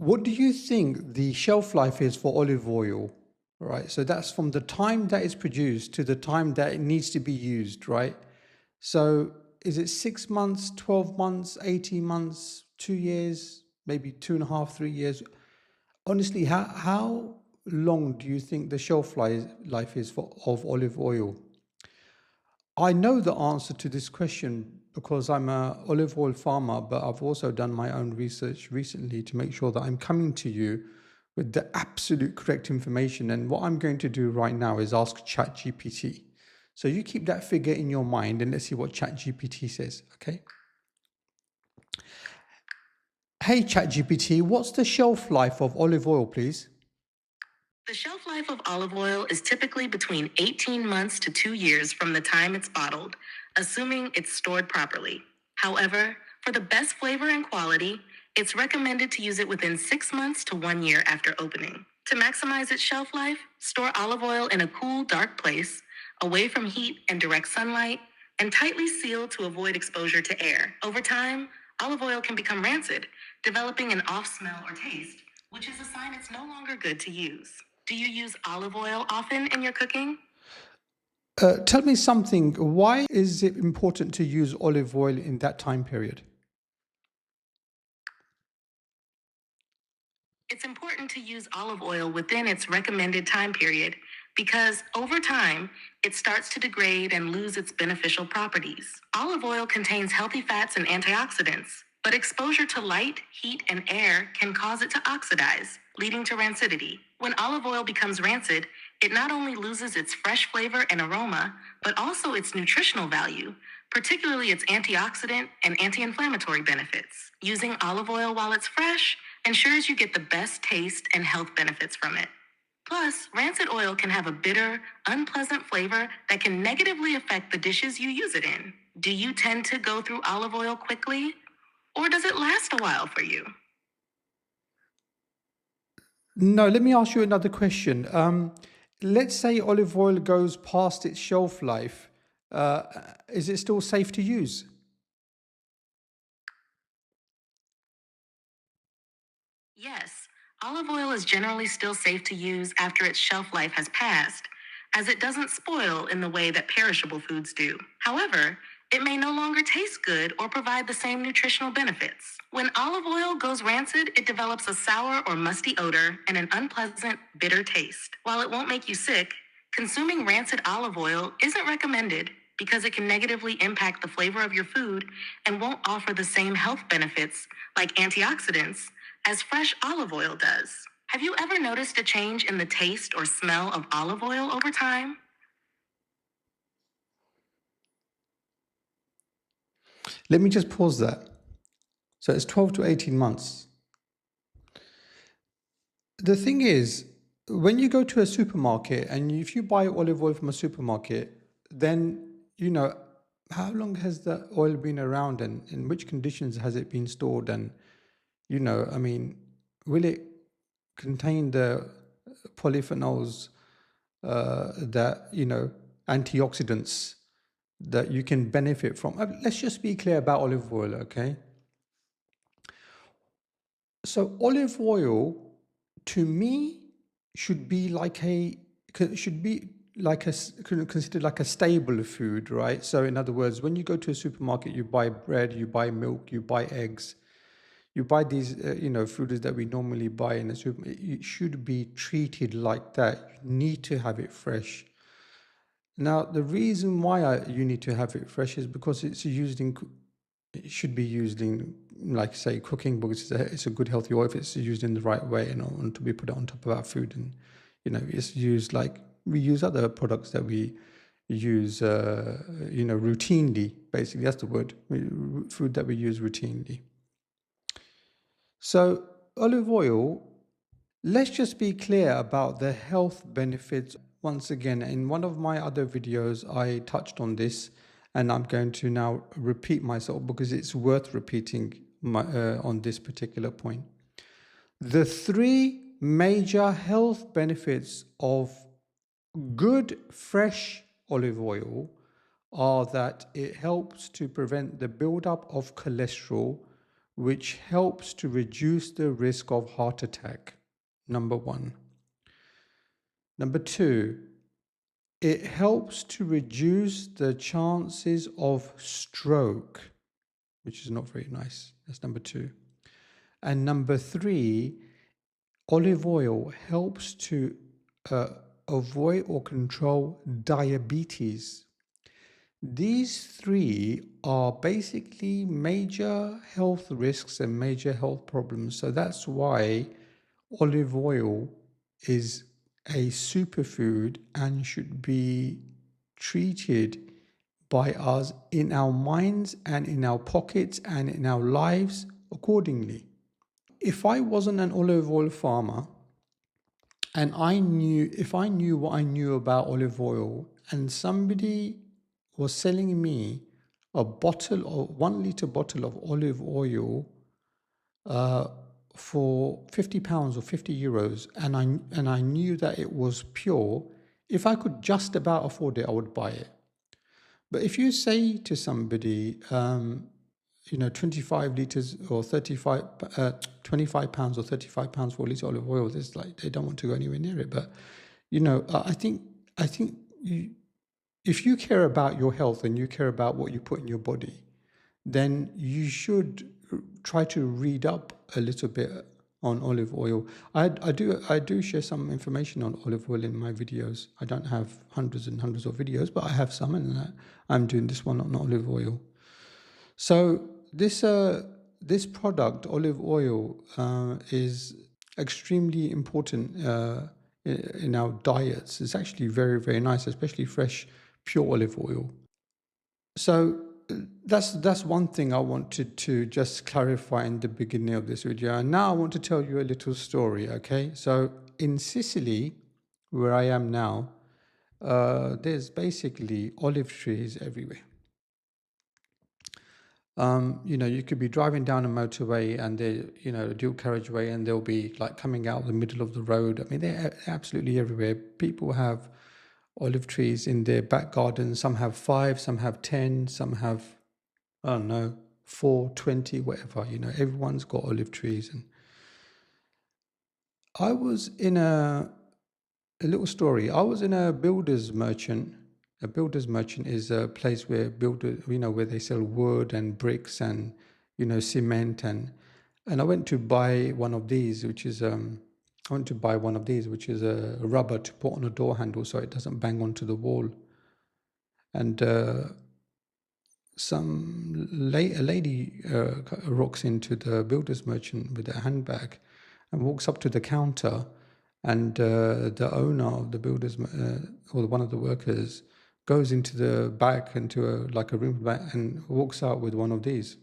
What do you think the shelf life is for olive oil? Right. So that's from the time that it's produced to the time that it needs to be used, right? So is it 6 months, 12 months, 18 months, 2 years, maybe two and a half, 3 years? Honestly, how long do you think the life is for of olive oil? I know the answer to this question because I'm a olive oil farmer, but I've also done my own research recently to make sure that I'm coming to you with the absolute correct information. And what I'm going to do right now is ask ChatGPT. So you keep that figure in your mind and let's see what ChatGPT says, okay? Hey ChatGPT, what's the shelf life of olive oil, please? The shelf life of olive oil is typically between 18 months to 2 years from the time it's bottled, assuming it's stored properly. However, for the best flavor and quality, it's recommended to use it within 6 months to 1 year after opening. To maximize its shelf life, store olive oil in a cool, dark place, away from heat and direct sunlight, and tightly sealed to avoid exposure to air. Over time, olive oil can become rancid, developing an off smell or taste, which is a sign it's no longer good to use. Do you use olive oil often in your cooking? Tell me something. Why is it important to use olive oil in that time period? It's important to use olive oil within its recommended time period because over time, it starts to degrade and lose its beneficial properties. Olive oil contains healthy fats and antioxidants, but exposure to light, heat, and air can cause it to oxidize, leading to rancidity. When olive oil becomes rancid, it not only loses its fresh flavor and aroma, but also its nutritional value, particularly its antioxidant and anti-inflammatory benefits. Using olive oil while it's fresh ensures you get the best taste and health benefits from it. Plus, rancid oil can have a bitter, unpleasant flavor that can negatively affect the dishes you use it in. Do you tend to go through olive oil quickly, or does it last a while for you? No, let me ask you another question. Let's say olive oil goes past its shelf life. Uh, is it still safe to use? Yes, olive oil is generally still safe to use after its shelf life has passed, as it doesn't spoil in the way that perishable foods do. However, it may no longer taste good or provide the same nutritional benefits. When olive oil goes rancid, it develops a sour or musty odor and an unpleasant, bitter taste. While it won't make you sick, consuming rancid olive oil isn't recommended because it can negatively impact the flavor of your food and won't offer the same health benefits like antioxidants as fresh olive oil does. Have you ever noticed a change in the taste or smell of olive oil over time? Let me just pause that. So it's 12 to 18 months. The thing is, when you go to a supermarket and if you buy olive oil from a supermarket, then, how long has the oil been around and in which conditions has it been stored? And, I mean, will it contain the polyphenols that, antioxidants that you can benefit from? Let's just be clear about olive oil, okay? So olive oil, to me, should be like a should be like considered like a staple food, right? So in other words, when you go to a supermarket, you buy bread, you buy milk, you buy eggs, you buy these foods that we normally buy in a supermarket. It should be treated like that. You need to have it fresh. Now, the reason why you need to have it fresh is because it should be used in, like say, cooking, because it's a good healthy oil if it's used in the right way and to be put on top of our food. And it's used like we use other products that we use routinely. Basically, that's the word. Food that we use routinely. So olive oil, let's just be clear about the health benefits. Once again, in one of my other videos, I touched on this, and I'm going to now repeat myself because it's worth repeating on this particular point. The three major health benefits of good fresh olive oil are that it helps to prevent the buildup of cholesterol, which helps to reduce the risk of heart attack. Number one. Number two, it helps to reduce the chances of stroke, which is not very nice. That's number two. And number three, olive oil helps to avoid or control diabetes. These three are basically major health risks and major health problems. So that's why olive oil is a superfood and should be treated by us in our minds and in our pockets and in our lives accordingly. If I wasn't an olive oil farmer and if I knew what I knew about olive oil and somebody was selling me a bottle of 1 liter bottle of olive oil for £50 or €50, and I knew that it was pure, if I could just about afford it, I would buy it. But if you say to somebody, 25 liters or 25 pounds or 35 pounds for a liter olive oil, it's like they don't want to go anywhere near it. But I think if you care about your health and you care about what you put in your body, then you should try to read up a little bit on olive oil. I do share some information on olive oil in my videos. I don't have hundreds and hundreds of videos, but I have some, and I'm doing this one on olive oil. So this product, olive oil, is extremely important in our diets. It's actually very, very nice, especially fresh, pure olive oil. So that's one thing I wanted to just clarify in the beginning of this video. And now I want to tell you a little story, okay? So in Sicily, where I am now, there's basically olive trees everywhere. You could be driving down a motorway and a dual carriageway, and they'll be like coming out the middle of the road. I mean, they're absolutely everywhere. People have olive trees in their back garden. Some have 5, some have 10, some have, I don't know, 4, 20, whatever. Everyone's got olive trees. And I was in a little story. I was in a builder's merchant. A builder's merchant is a place where where they sell wood and bricks and, cement. And I went to buy one of these, which is a rubber to put on a door handle so it doesn't bang onto the wall. And a lady rocks into the builder's merchant with a handbag and walks up to the counter, and the owner of the builder's or one of the workers goes into the back, into a room back, and walks out with one of these.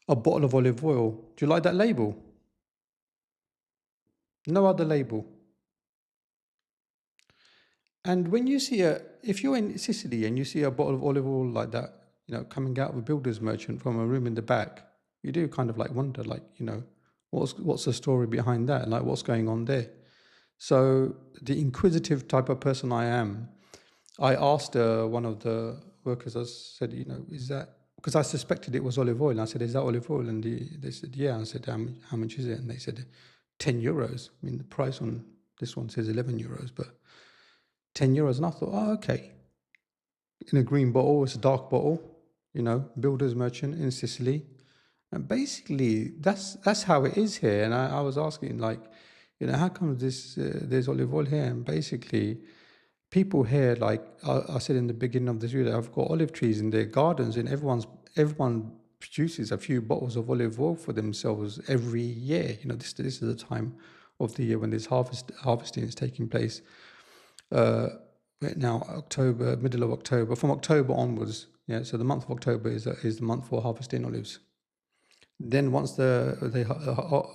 A bottle of olive oil. Do you like that label? No other label. And when you see if you're in Sicily and you see a bottle of olive oil like that, coming out of a builder's merchant from a room in the back, you do kind of wonder, what's the story behind that? Like, what's going on there? So the inquisitive type of person I am, I asked one of the workers, I said, is that, because I suspected it was olive oil. And I said, is that olive oil? And they said, yeah. I said, how much is it? And they said, €10. I mean, the price on this one says €11, but €10. And I thought, oh, okay. In a green bottle, it's a dark bottle, builder's merchant in Sicily. And basically, that's how it is here. And I was asking, how come there's olive oil here? And basically, people here, like I said in the beginning of this video, I've got olive trees in their gardens, and everyone produces a few bottles of olive oil for themselves every year. This is the time of the year when this harvesting is taking place. Right now, October, middle of October, from October onwards. Yeah, so the month of October is the month for harvesting olives. Then once the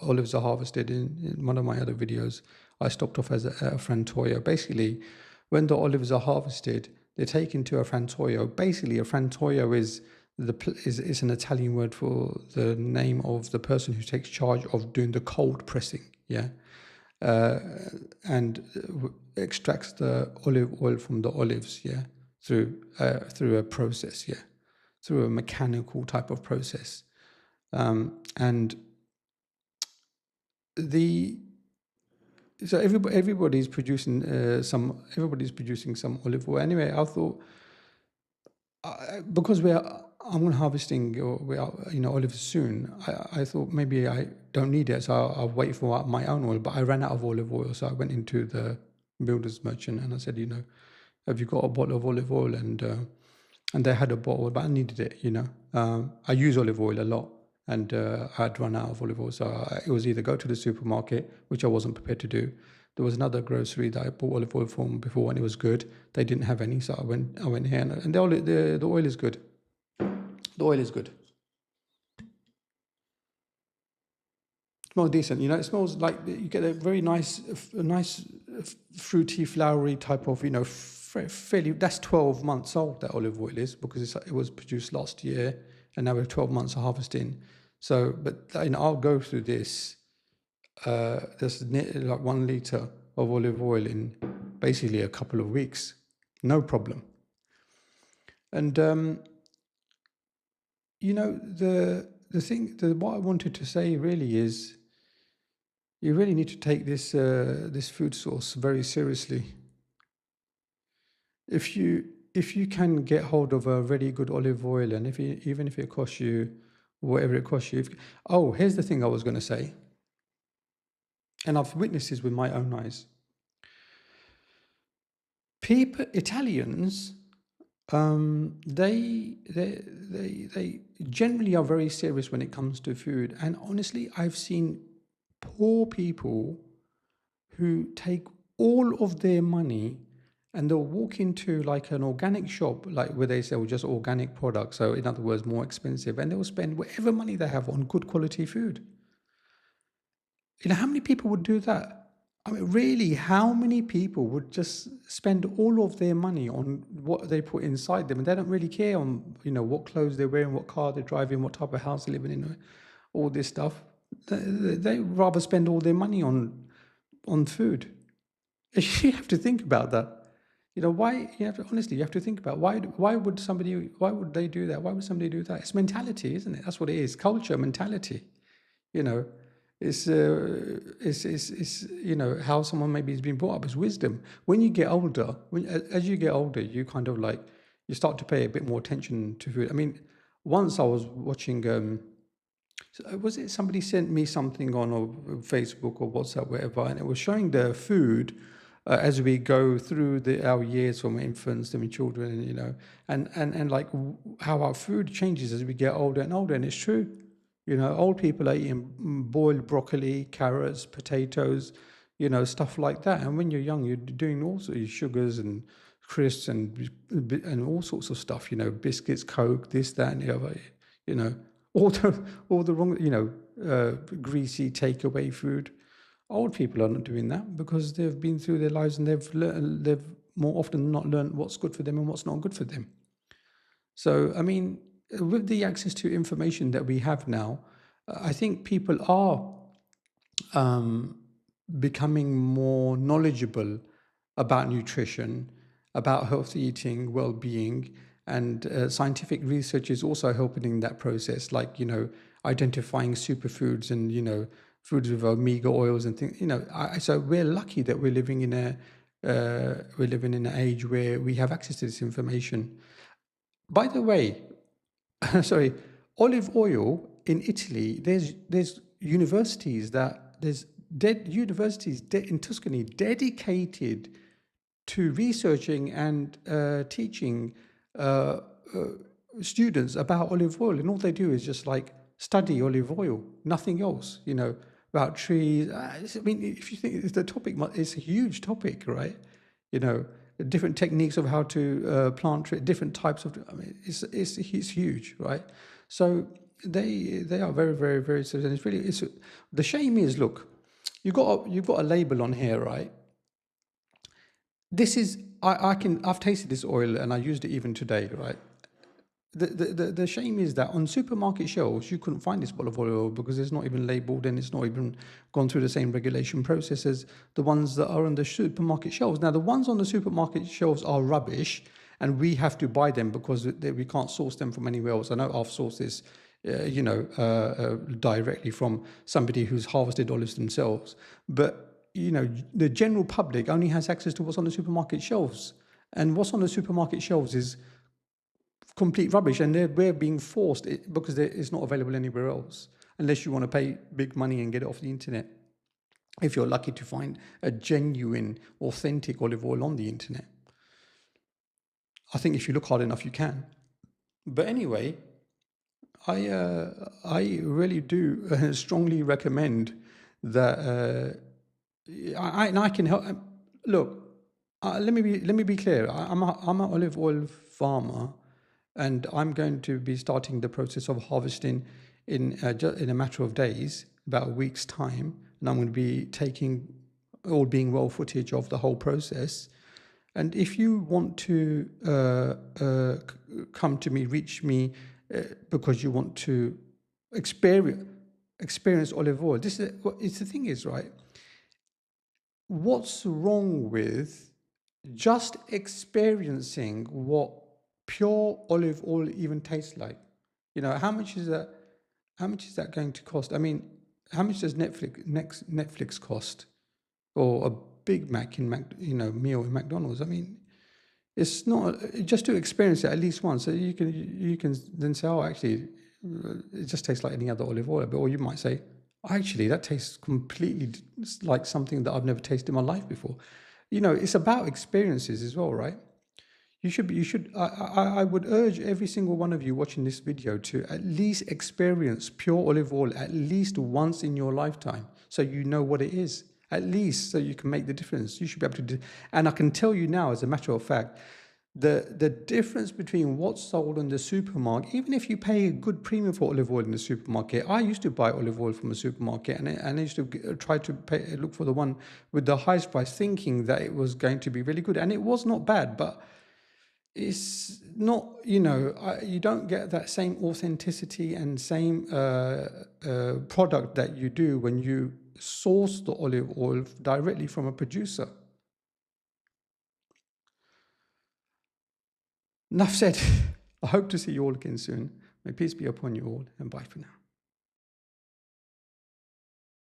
olives are harvested, in one of my other videos, I stopped off as a frantoio. Basically, when the olives are harvested, they're taken to a frantoio. Basically, a frantoio is an Italian word for the name of the person who takes charge of doing the cold pressing. Yeah. And extracts the olive oil from the olives, yeah, through a process, yeah, through a mechanical type of process. And the so everybody's producing some olive oil. Anyway, I thought because I'm going to harvesting or we are olives soon. I thought maybe I don't need it, so I'll wait for my own oil. But I ran out of olive oil, so I went into the builder's merchant and I said, have you got a bottle of olive oil? And they had a bottle, but I needed it. I use olive oil a lot, and I'd run out of olive oil, so it was either go to the supermarket, which I wasn't prepared to do. There was another grocery that I bought olive oil from before, and it was good. They didn't have any, so I went here, and the oil is good. The oil is good. It smells decent. It smells like you get a very nice, fruity, flowery type of, fairly. That's 12 months old. That olive oil is, because it was produced last year, and now we're 12 months of harvesting. So, but I'll go through this. There's like 1 liter of olive oil in basically a couple of weeks, no problem. And what I wanted to say really is, you really need to take this food source very seriously. If you can get hold of a really good olive oil, and even if it costs you whatever it costs you. Here's the thing I was going to say. And I've witnessed this with my own eyes. Italians, they generally are very serious when it comes to food. And honestly, I've seen poor people who take all of their money and they'll walk into like an organic shop, like where they sell just organic products. So in other words, more expensive, and they'll spend whatever money they have on good quality food. How many people would do that? I mean, really, how many people would just spend all of their money on what they put inside them, and they don't really care on, what clothes they're wearing, what car they're driving, what type of house they're living in, all this stuff. They rather spend all their money on food. You have to think about that. Why? Honestly, you have to think about why would they do that? Why would somebody do that? It's mentality, isn't it? That's what it is. Culture, mentality. It's how someone maybe has been brought up. It's wisdom. When you get older, as you get older, you kind of like, you start to pay a bit more attention to food. I mean, once I was watching, was it somebody sent me something on Facebook or WhatsApp, whatever, and it was showing the food as we go through our years from infants to children, and like how our food changes as we get older and older, and it's true. Old people are eating boiled broccoli, carrots, potatoes, stuff like that. And when you're young, you're doing all sorts of sugars and crisps and all sorts of stuff, biscuits, Coke, this, that, and the other, all the wrong, greasy takeaway food. Old people are not doing that because they've been through their lives and they've more often than not learned what's good for them and what's not good for them. So, I mean, with the access to information that we have now, I think people are becoming more knowledgeable about nutrition, about healthy eating, well-being, and scientific research is also helping in that process, like, identifying superfoods and, foods with omega oils and things, so we're lucky that we're living in an age where we have access to this information. By the way, sorry, olive oil in Italy, there's universities in Tuscany dedicated to researching and teaching students about olive oil, and all they do is just like study olive oil, nothing else, about trees. I mean, if you think the topic, it's a huge topic, right? Different techniques of how to plant different types of. I mean, it's huge, right? So they are very, very, very serious. And the shame is, look, you've got a label on here, right? This is I've tasted this oil and I used it even today, right? The shame is that on supermarket shelves you couldn't find this bottle of oil because it's not even labeled and it's not even gone through the same regulation process as the ones that are on the supermarket shelves. Now, the ones on the supermarket shelves are rubbish, and we have to buy them because we can't source them from anywhere else. I know I've sourced this, directly from somebody who's harvested olives themselves, but the general public only has access to what's on the supermarket shelves, and what's on the supermarket shelves is complete rubbish, and we're being forced because it's not available anywhere else unless you want to pay big money and get it off the internet. If you're lucky to find a genuine, authentic olive oil on the internet, I think if you look hard enough, you can. But anyway, I really do strongly recommend that. I can help. Look, let me be clear. I'm an olive oil farmer, and I'm going to be starting the process of harvesting in a matter of days, about a week's time, and I'm going to be taking, all being well, footage of the whole process. And if you want to come to me, reach me, because you want to experience olive oil, this is it's the thing is, right? What's wrong with just experiencing what pure olive oil even tastes like? How much is that? How much is that going to cost? I mean, how much does Netflix cost, or a Big Mac meal in McDonald's? I mean, it's not just to experience it at least once, so you can then say, oh, actually, it just tastes like any other olive oil. Or you might say, actually, that tastes completely like something that I've never tasted in my life before. It's about experiences as well, right? I would urge every single one of you watching this video to at least experience pure olive oil at least once in your lifetime, so you know what it is, at least so you can make the difference. You should be able to do, and I can tell you now, as a matter of fact, the difference between what's sold in the supermarket, even if you pay a good premium for olive oil in the supermarket. I used to buy olive oil from a supermarket, and I used to try to look for the one with the highest price, thinking that it was going to be really good, and it was not bad, but it's not, you don't get that same authenticity and same product that you do when you source the olive oil directly from a producer. Enough said. I hope to see you all again soon. May peace be upon you all, and bye for now.